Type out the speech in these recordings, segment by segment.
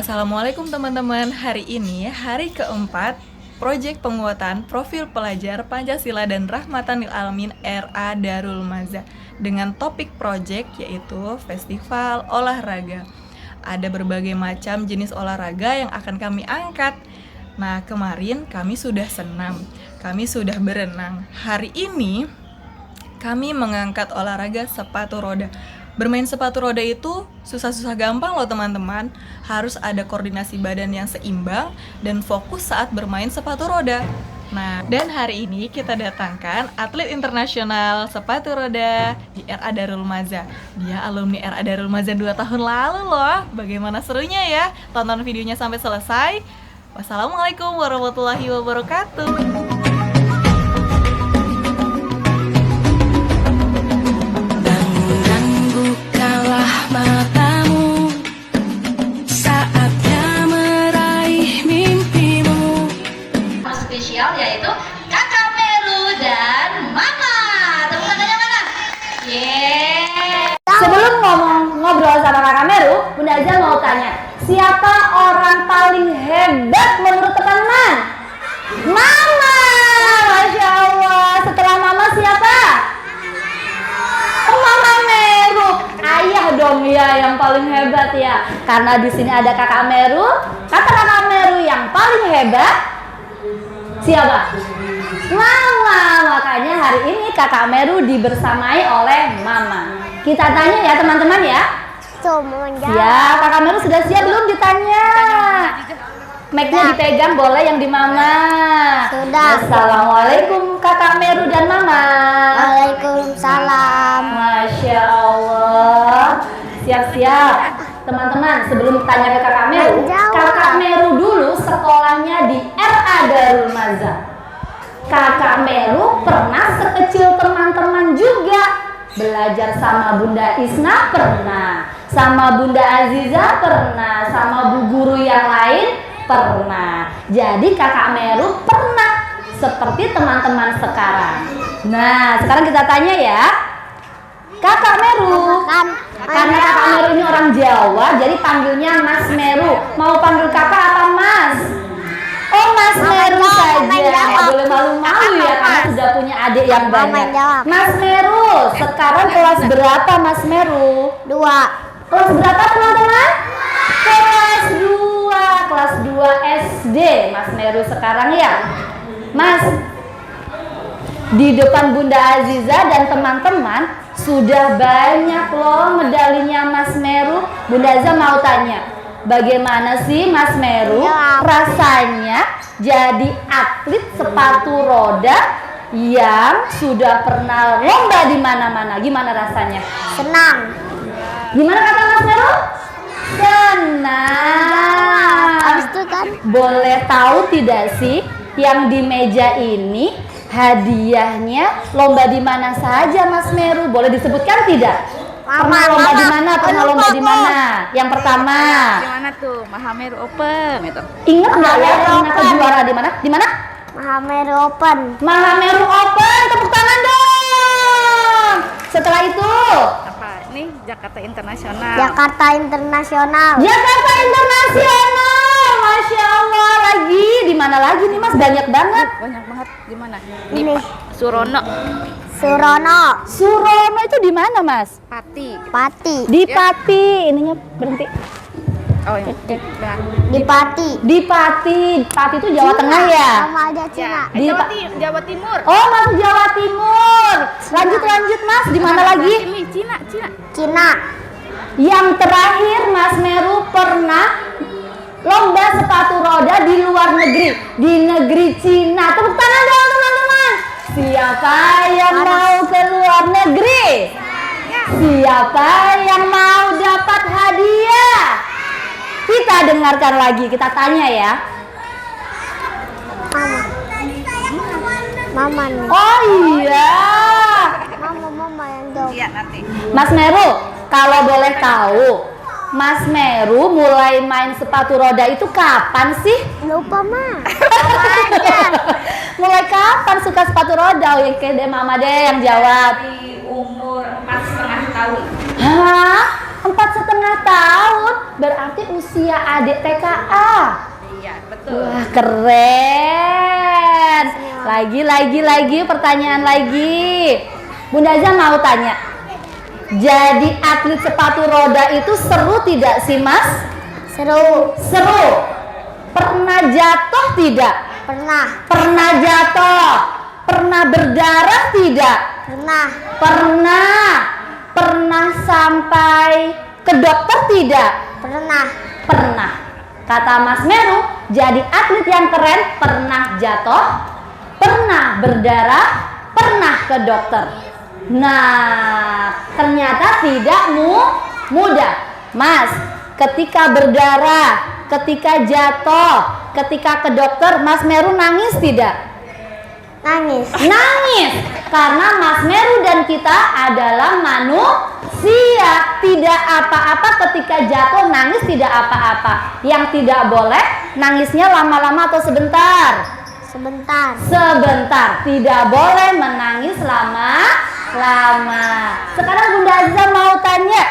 Assalamualaikum teman-teman. Hari ini hari keempat proyek penguatan profil pelajar Pancasila dan Rahmatan lil Alamin RA Darul Maza dengan topik proyek yaitu Festival Olahraga. Ada berbagai macam jenis olahraga yang akan kami angkat. Nah, kemarin kami sudah senam, kami sudah berenang. Hari ini kami mengangkat olahraga sepatu roda. Bermain sepatu roda itu susah-susah gampang loh teman-teman. Harus ada koordinasi badan yang seimbang dan fokus saat bermain sepatu roda. Nah, dan hari ini kita datangkan atlet internasional sepatu roda di RA Darul Maza. Dia alumni RA Darul Maza 2 tahun lalu loh. Bagaimana serunya ya? Tonton videonya sampai selesai. Wassalamualaikum warahmatullahi wabarakatuh. Matamu saatnya meraih mimpimu. Spesial yaitu Kakak Meru dan Mama. Tepuk tangannya mana? Yeay. Sebelum ngobrol sama Kakak Meru, Bunda Aja mau tanya, siapa orang paling hebat menurut teman-teman? Mama. Masya Allah. Setelah Mama siapa? Mama Meru. Ayah dong ya yang paling hebat ya. Karena di sini ada Kakak Meru. Kata Kakak Meru yang paling hebat siapa? Mama. Makanya hari ini Kakak Meru dibersamai oleh Mama. Kita tanya ya teman-teman ya. Siap, Kakak Meru sudah siap belum ditanya? Mic-nya dipegang boleh yang di Mama. Sudah. Assalamualaikum Kakak Meru dan Mama. Waalaikumsalam. Masya Allah. Siap-siap. Teman-teman, sebelum tanya ke Kakak Meru, Kakak Meru dulu sekolahnya di RA Darul Maza. Kakak Meru pernah sekecil teman-teman juga. Belajar sama Bunda Isna pernah, sama Bunda Aziza pernah, sama Bu Guru yang lain pernah. Jadi Kakak Meru pernah seperti teman-teman sekarang. Nah, sekarang kita tanya ya, Kakak Meru. Karena Kakak Meru ini orang Jawa, jadi panggilnya Mas Meru. Mau panggil Kakak apa Mas? Oh, Mas Meru saja. Nggak boleh malu-malu ya, karena sudah punya adik yang banyak. Mas Meru, sekarang kelas berapa Mas Meru? 2. Kelas berapa teman-teman? Kelas 2 SD Mas Meru sekarang ya. Mas, di depan Bunda Aziza dan teman-teman sudah banyak loh medalinya Mas Meru. Bunda Aziza mau tanya, bagaimana sih Mas Meru rasanya jadi atlet sepatu roda yang sudah pernah lomba di mana-mana? Gimana rasanya? Senang. Gimana kata Mas Meru? Senang. Habis itu kan Boleh tahu tidak sih yang di meja ini hadiahnya lomba di mana saja Mas Meru? Boleh disebutkan tidak? Pernah lomba di mana? Pernah lomba di mana? Yang pertama. Di mana tuh? Mahameru Open itu. Ingat nggak ya pernah ke juara di mana? Di mana? Mahameru Open. Mahameru Open. Tepuk tangan dong. Setelah itu Apa? Ini Jakarta Internasional. Jakarta Internasional. Jakarta Internasional. Masya Allah. Lagi di mana lagi nih Mas? Banyak banget. Banyak banget. Di mana? Di Ini. Surono. Surono. Surono itu di mana Mas? Pati. Pati. Di Pati. Ininya berhenti. Oh ya. Di Pati. Di Pati. Pati itu Jawa Tengah ya? Sama aja Cina. Di Jawa Timur. Oh, masuk Jawa Timur. Lanjut Mas. Di mana lagi? Ini Cina. Cina. Yang terakhir Mas Meru pernah lomba sepatu roda di luar negeri, di negeri Cina. Tepuk tangan dong teman-teman. Siapa yang mau ke luar negeri? Siapa yang mau dapat hadiah? Kita dengarkan lagi, kita tanya ya. Mama nih. Oh iya. Mama yang jawab. Iya nanti. Mas Meru, kalau boleh tahu, Mas Meru mulai main sepatu roda itu kapan sih? Lupa mah. Mulai kapan suka sepatu roda? Oke deh, Mama deh yang jawab. Di umur 4,5 tahun. Hah? 4,5 tahun? Berarti usia adik TKA. Iya, betul. Wah, keren. Lagi pertanyaan lagi. Bunda Aza mau tanya. Jadi atlet sepatu roda itu seru tidak sih, Mas? Seru. Seru. Pernah jatuh tidak? Pernah. Pernah jatuh. Pernah berdarah tidak? Pernah. Pernah. Pernah sampai ke dokter tidak? Pernah. Pernah. Kata Mas Meru, jadi atlet yang keren pernah jatuh, pernah berdarah, pernah ke dokter. Nah, ternyata tidak mudah. Mas, ketika berdarah, ketika jatuh, ketika ke dokter, Mas Meru nangis tidak? Nangis. Nangis. Karena Mas Meru dan kita adalah manusia. Tidak apa-apa ketika jatuh, nangis tidak apa-apa. Yang tidak boleh, nangisnya lama-lama atau sebentar? Sebentar. Sebentar. Tidak boleh menangis lama-lama. Sekarang Bunda Aziza mau tanya,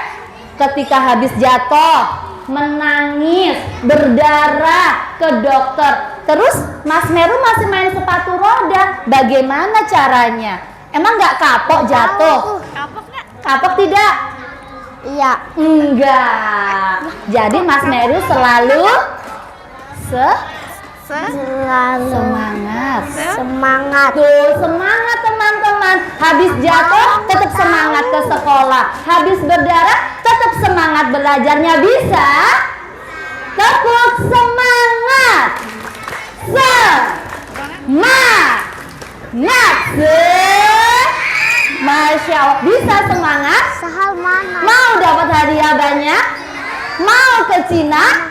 ketika habis jatuh, menangis, berdarah, ke dokter, terus Mas Meru masih main sepatu roda, bagaimana caranya? Emang nggak kapok jatuh? Kapok nggak? Kapok tidak? Iya. Enggak. Jadi Mas Meru selalu Selalu semangat. semangat. Tuh, semangat teman-teman. Habis jatuh tetap semangat ke sekolah. Habis berdarah tetap semangat belajarnya, bisa? Tepuk semangat. Masya Allah, bisa semangat? Sehal mana? Mau dapat hadiah banyak? Mau ke Cina?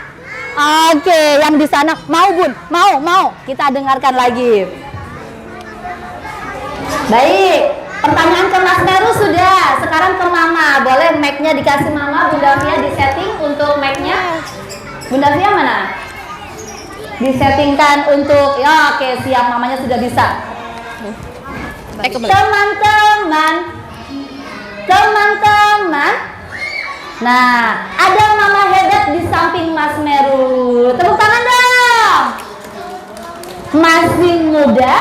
Oke, yang di sana mau Bun? Mau. Kita dengarkan lagi. Baik, pertanyaan ke Mas Meru sudah. Sekarang ke Mama. Boleh mic-nya dikasih Mama, Bunda Fia disetting untuk mic-nya. Bunda Fia mana? Disettingkan untuk, ya oke, siap, mamanya sudah bisa. Teman-teman, nah ada mama hebat di samping Mas Meru. Tepuk tangan dong. Masih muda,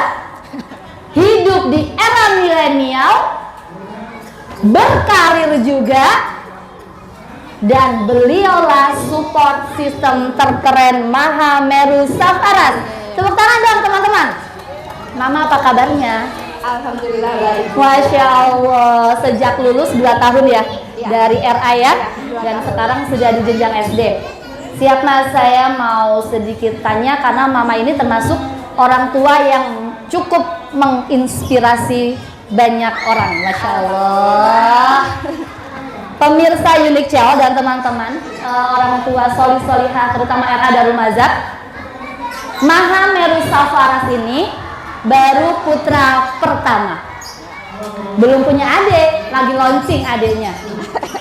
hidup di era milenial, berkarir juga, dan beliaulah support sistem terkeren Maha Meru Safaras. Tepuk tangan dong teman-teman. Mama apa kabarnya? Alhamdulillah baik. Masya Allah, sejak lulus 2 tahun ya, dari RA ya, dan sekarang sudah di jenjang SD. Siap Mas, saya mau sedikit tanya karena Mama ini termasuk orang tua yang cukup menginspirasi banyak orang. Masya Allah. Pemirsa Unique Channel dan teman-teman, orang tua solih-solihah terutama RA Darul Mazhab, Maha Meru Safaras ini baru putra pertama, belum punya adik, lagi launching adiknya.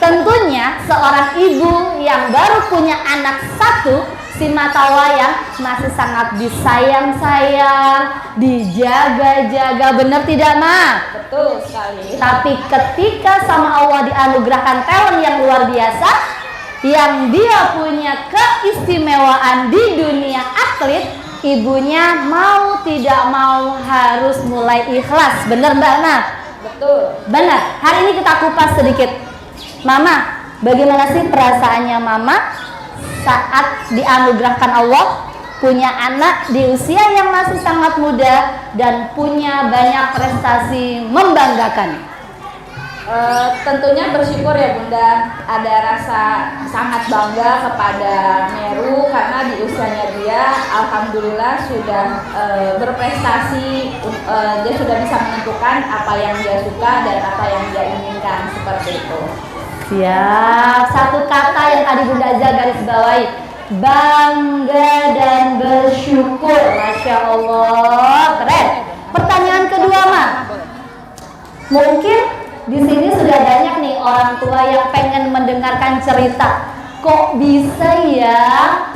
Tentunya seorang ibu yang baru punya anak satu, si Matawayang masih sangat disayang-sayang, dijaga-jaga, benar tidak Ma? Betul sekali. Tapi ketika sama Allah dianugerahkan talent yang luar biasa, yang dia punya keistimewaan di dunia atlet, ibunya mau tidak mau harus mulai ikhlas. Benar Mbak Nah? Betul. Benar. Hari ini kita kupas sedikit. Mama, bagaimana sih perasaannya Mama saat dianugerahkan Allah punya anak di usia yang masih sangat muda dan punya banyak prestasi membanggakan? Tentunya bersyukur ya Bunda, ada rasa sangat bangga kepada Meru karena di usianya dia alhamdulillah sudah berprestasi, dia sudah bisa menentukan apa yang dia suka dan apa yang dia inginkan, seperti itu. Siap. Satu kata yang tadi Bunda Aza garis bawahi, bangga dan bersyukur. Masya Allah, keren. Pertanyaan kedua Ma, mungkin di sini sudah banyak nih orang tua yang pengen mendengarkan cerita. Kok bisa ya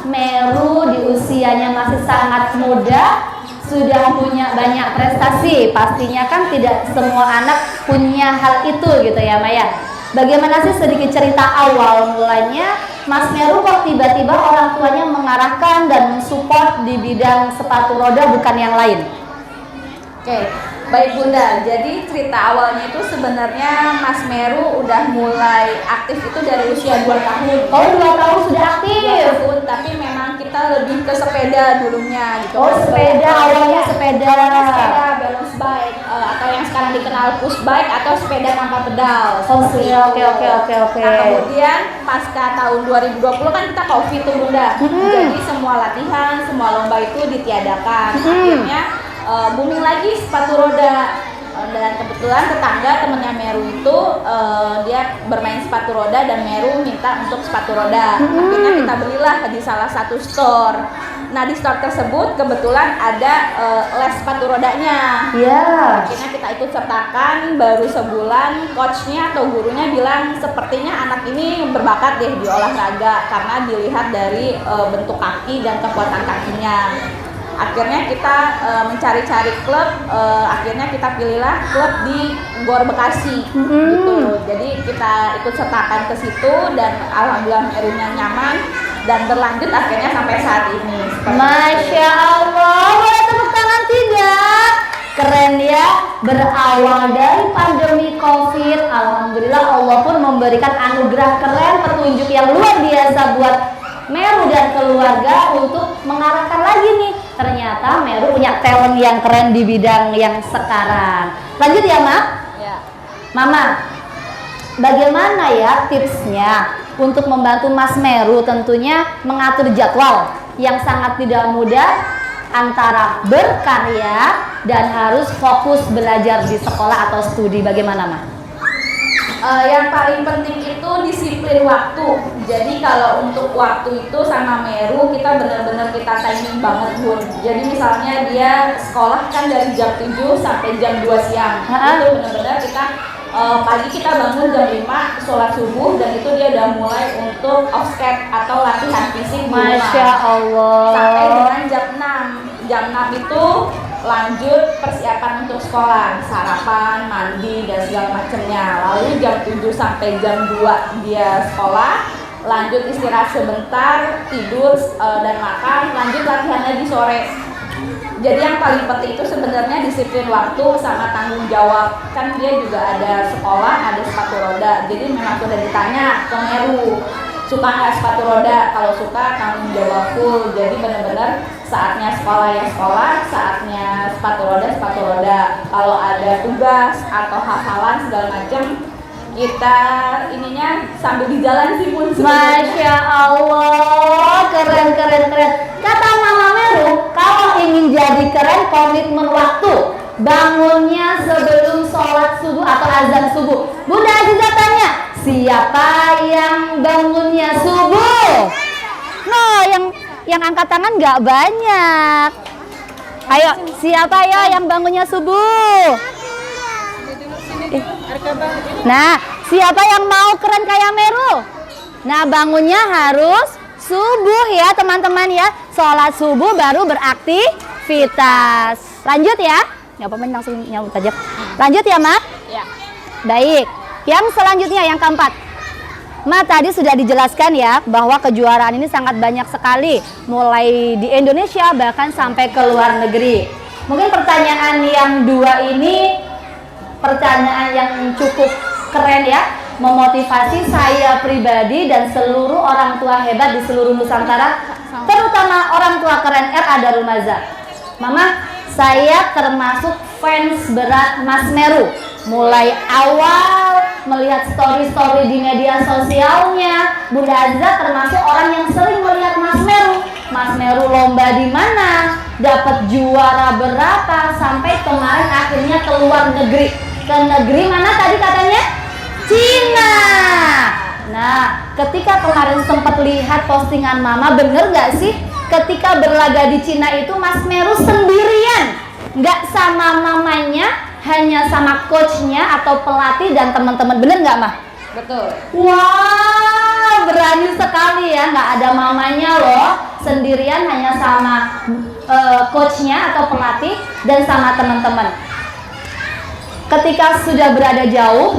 Meru di usianya masih sangat muda sudah punya banyak prestasi? Pastinya kan tidak semua anak punya hal itu gitu ya Maya. Bagaimana sih sedikit cerita awal mulanya Mas Meru kok tiba-tiba orang tuanya mengarahkan dan mensupport di bidang sepatu roda bukan yang lain? Oke, baik Bunda. Jadi cerita awalnya itu sebenarnya Mas Meru udah mulai aktif itu dari usia 2 tahun. Oh, 2 tahun sudah aktif. 2 tahun, tapi memang kita lebih ke sepeda dulunya gitu. Oh, sepeda, awalnya sepeda. Sepeda balance bike atau yang sekarang dikenal push bike atau sepeda tanpa pedal. Oh, Seperti oke, itu. oke. Nah, kemudian pasca tahun 2020 kan kita Covid tuh Bunda. Jadi semua latihan, semua lomba itu ditiadakan. Akhirnya booming lagi sepatu roda. Dan kebetulan tetangga temennya Meru itu dia bermain sepatu roda dan Meru minta untuk sepatu roda. Akhirnya kita belilah di salah satu store. Nah, di store tersebut kebetulan ada les sepatu rodanya. Iya. Akhirnya kita ikut sertakan, baru sebulan coachnya atau gurunya bilang sepertinya anak ini berbakat deh di olahraga karena dilihat dari bentuk kaki dan kekuatan kakinya. Akhirnya kita mencari-cari klub, akhirnya kita pilihlah klub di Gor Bekasi gitu. Jadi kita ikut sertakan ke situ dan alhamdulillah Merunya nyaman dan berlanjut akhirnya sampai saat ini. Masya Allah, boleh tepuk tangan tidak? Keren ya, berawal dari pandemi Covid, alhamdulillah Allah pun memberikan anugerah keren, petunjuk yang luar biasa buat Meru dan keluarga untuk mengarahkan lagi nih. Ternyata Meru punya talent yang keren di bidang yang sekarang. Lanjut ya, Mak? Ya. Mama, bagaimana ya tipsnya untuk membantu Mas Meru tentunya mengatur jadwal yang sangat tidak mudah antara berkarya dan harus fokus belajar di sekolah atau studi. Bagaimana, Mak? Yang paling penting itu disiplin waktu. Jadi kalau untuk waktu itu sama Meru kita benar-benar kita timing banget Bun. Jadi misalnya dia sekolah kan dari jam 7 sampai jam 2 siang. Itu benar-benar kita pagi kita bangun jam 5 sholat subuh dan itu dia udah mulai untuk off-skate atau latihan fisik di rumah. Masya Allah. Sampai dengan jam 6. Jam 6 itu lanjut persiapan untuk sekolah, sarapan, mandi dan segala macamnya. Lalu jam 7 sampai jam 2 dia sekolah, lanjut istirahat sebentar, tidur dan makan, lanjut latihan lagi sore. Jadi yang paling penting itu sebenarnya disiplin waktu sama tanggung jawab. Kan dia juga ada sekolah, ada sepatu roda. Jadi memang sudah ditanya ke Meru, suka nggak sepatu roda? Kalau suka tanggung jawab full. Jadi benar-benar saatnya sekolah ya sekolah, saatnya sepatu roda. Kalau ada tugas atau hafalan segala macam, kita ininya sambil di jalan sih Bun. Masya Allah, keren. Kata Mama Meru, kalau ingin jadi keren komitmen waktu. Bangunnya sebelum sholat subuh atau azan subuh. Bunda Aziza tanya, siapa yang bangunnya subuh? Nah, yang angkat tangan nggak banyak. Ayo, siapa ya yang bangunnya subuh? Nah, siapa yang mau keren kayak Meru? Nah, bangunnya harus subuh ya teman-teman ya. Sholat subuh baru beraktivitas. Lanjut ya. Nggak apa-apa, langsung nyambut aja. Lanjut ya, Mak? Ya. Baik. Yang selanjutnya yang keempat. Ma, tadi sudah dijelaskan ya bahwa kejuaraan ini sangat banyak sekali, mulai di Indonesia bahkan sampai ke luar negeri. Mungkin pertanyaan yang dua ini pertanyaan yang cukup keren ya, memotivasi saya pribadi dan seluruh orang tua hebat di seluruh Nusantara, terutama orang tua keren RA Darul Maza. Mama, saya termasuk fans berat Mas Meru. Mulai awal melihat story-story di media sosialnya, Bunda Aziza termasuk orang yang sering melihat Mas Meru. Mas Meru lomba di mana, dapat juara berapa, sampai kemarin akhirnya ke luar negeri. Ke negeri mana tadi katanya? Cina. Nah, ketika kemarin sempat lihat postingan Mama, bener nggak sih? Ketika berlaga di Cina itu Mas Meru sendirian, nggak sama mamanya, hanya sama coachnya atau pelatih dan teman-teman. Bener nggak, Mah? Betul. Wah, berani sekali ya, nggak ada mamanya loh, sendirian hanya sama coachnya atau pelatih dan sama teman-teman. Ketika sudah berada jauh,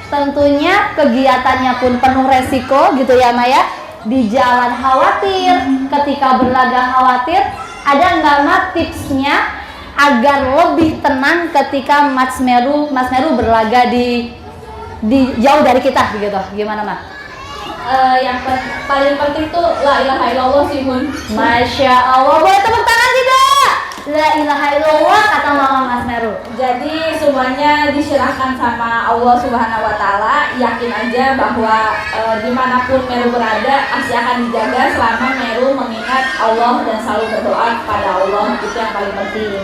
tentunya kegiatannya pun penuh resiko gitu ya, Maya. di jalan khawatir, ketika berlaga khawatir, ada nggak Mat tipsnya agar lebih tenang ketika Mas Meru berlaga di jauh dari kita gitu? Gimana Mat? Yang paling penting tuh la ilaha illallah sih Bun. Masya Allah, boleh tepuk tangan tidak? La ilaha illallah kata Mama Mas Meru. Jadi semuanya diserahkan sama Allah Subhanahu wa Ta'ala. Yakin aja bahwa dimanapun Meru berada pasti akan dijaga selama Meru mengingat Allah dan selalu berdoa kepada Allah. Itu yang paling penting.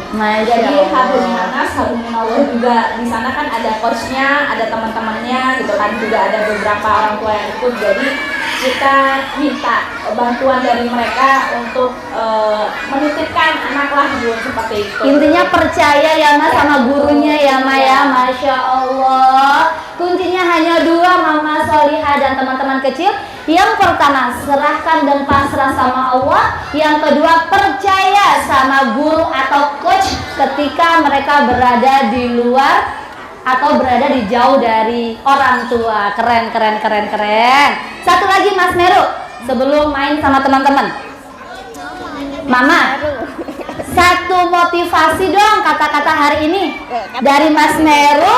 Jadi harumin nanas, harumin Allah juga. Di sana kan ada coachnya, ada teman-temannya gitu kan, juga ada beberapa orang tua yang ikut. Jadi kita minta bantuan dari mereka untuk menitipkan anak lah seperti itu. Intinya percaya ya Mas sama gurunya ya Ma ya. Masya Allah. Kuncinya hanya dua Mama Solihah dan teman-teman kecil. Yang pertama, serahkan dan pasrah sama Allah. Yang kedua, percaya sama guru atau coach ketika mereka berada di luar atau berada di jauh dari orang tua. Keren. Satu lagi Mas Meru, sebelum main sama teman-teman. Mama, satu motivasi dong kata-kata hari ini. Dari Mas Meru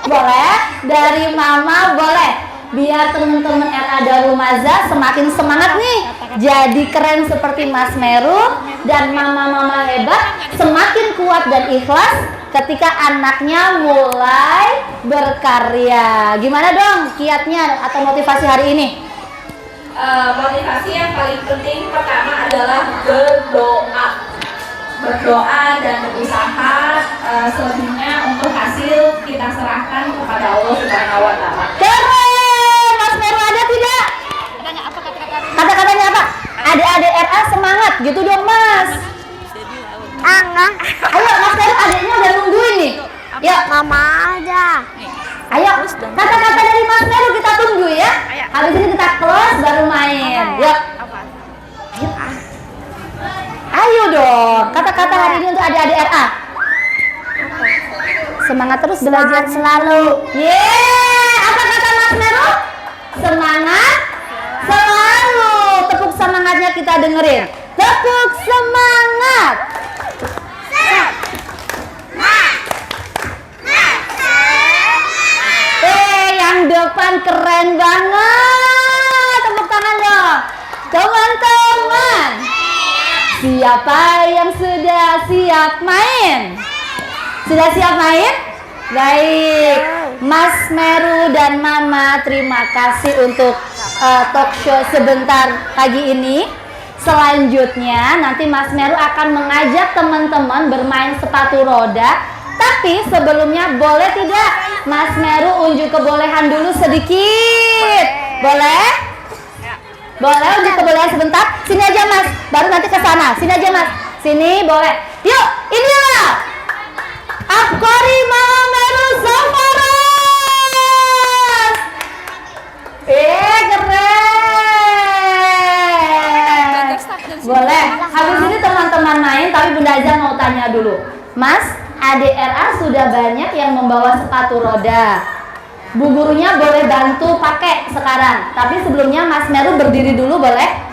boleh, dari Mama boleh. Biar teman-teman RA Darul Maza semakin semangat nih. Jadi keren seperti Mas Meru dan mama-mama hebat, semakin kuat dan ikhlas ketika anaknya mulai berkarya. Gimana dong kiatnya atau motivasi hari ini? Motivasi yang paling penting pertama adalah berdoa dan berusaha. Selebihnya untuk hasil kita serahkan kepada Allah Subhanahu wa Ta'ala. Keren! Mas Meru ada tidak? Kata-katanya apa? Adik-adik RA semangat gitu dong Mas. Enggak. Ayo Mas Meru, adiknya udah nungguin nih. Yuk Mama aja. ayo kata-kata dari Mas Meru kita tunggu ya. Habis ini kita close baru main. Yuk. Ayo dong, kata-kata hari ini untuk adik-adik RA. Semangat terus belajar selalu. Apa kata Mas Meru? Semangat selalu. Tepuk semangatnya kita dengerin. Tepuk semangat. Yang depan keren banget. Tepuk tangan dong. Teman-teman, siapa yang sudah siap main? Sudah siap main? Baik, Mas Meru dan Mama, terima kasih untuk talk show sebentar pagi ini. Selanjutnya nanti Mas Meru akan mengajak teman-teman bermain sepatu roda. Tapi sebelumnya boleh tidak Mas Meru unjuk kebolehan dulu sedikit? Boleh? Boleh unjuk kebolehan sebentar? Sini aja Mas, baru nanti ke sana. Sini aja Mas. Sini boleh. Yuk, inilah Afkori Mama Meru Safaras. Keren. Boleh. Habis ini teman-teman main, tapi Bunda Azza mau tanya dulu. Mas, adik RA sudah banyak yang membawa sepatu roda. Bu gurunya boleh bantu pakai sekarang. Tapi sebelumnya Mas Meru berdiri dulu boleh?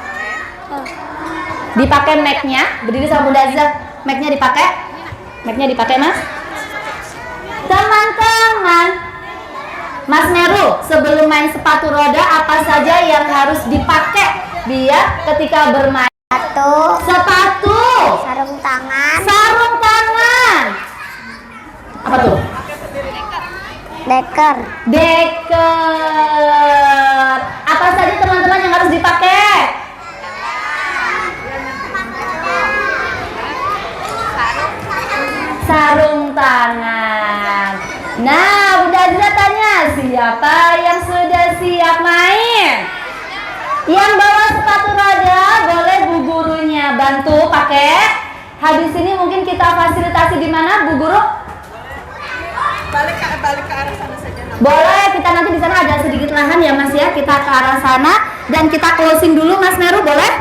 Dipakai mic-nya, berdiri sama Bunda Azza. Mic-nya dipakai? Mic-nya dipakai Mas? Teman-teman, Mas Meru sebelum main sepatu roda apa saja yang harus dipakai biar ketika bermain? Sepatu, Sarung tangan. sarung tangan. Apa tuh? Deker. Deker. Apa saja teman-teman yang harus dipakai? Sarung tangan. Nah, Bunda Azra tanya, siapa yang sudah siap main? Yang bawa sepatu roda, boleh bu gurunya bantu pakai. Habis ini mungkin kita fasilitasi di mana, Bu Guru? Balik ke arah sana saja. Boleh, kita nanti di sana ada sedikit lahan ya Mas ya. Kita ke arah sana dan kita closing dulu Mas Meru, boleh?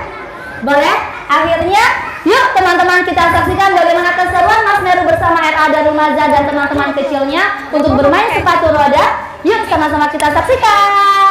Boleh? Akhirnya, yuk teman-teman kita saksikan bagaimana keseruan Mas Meru bersama RA Darul Maza dan teman-teman kecilnya untuk bermain sepatu roda. Yuk sama-sama kita saksikan.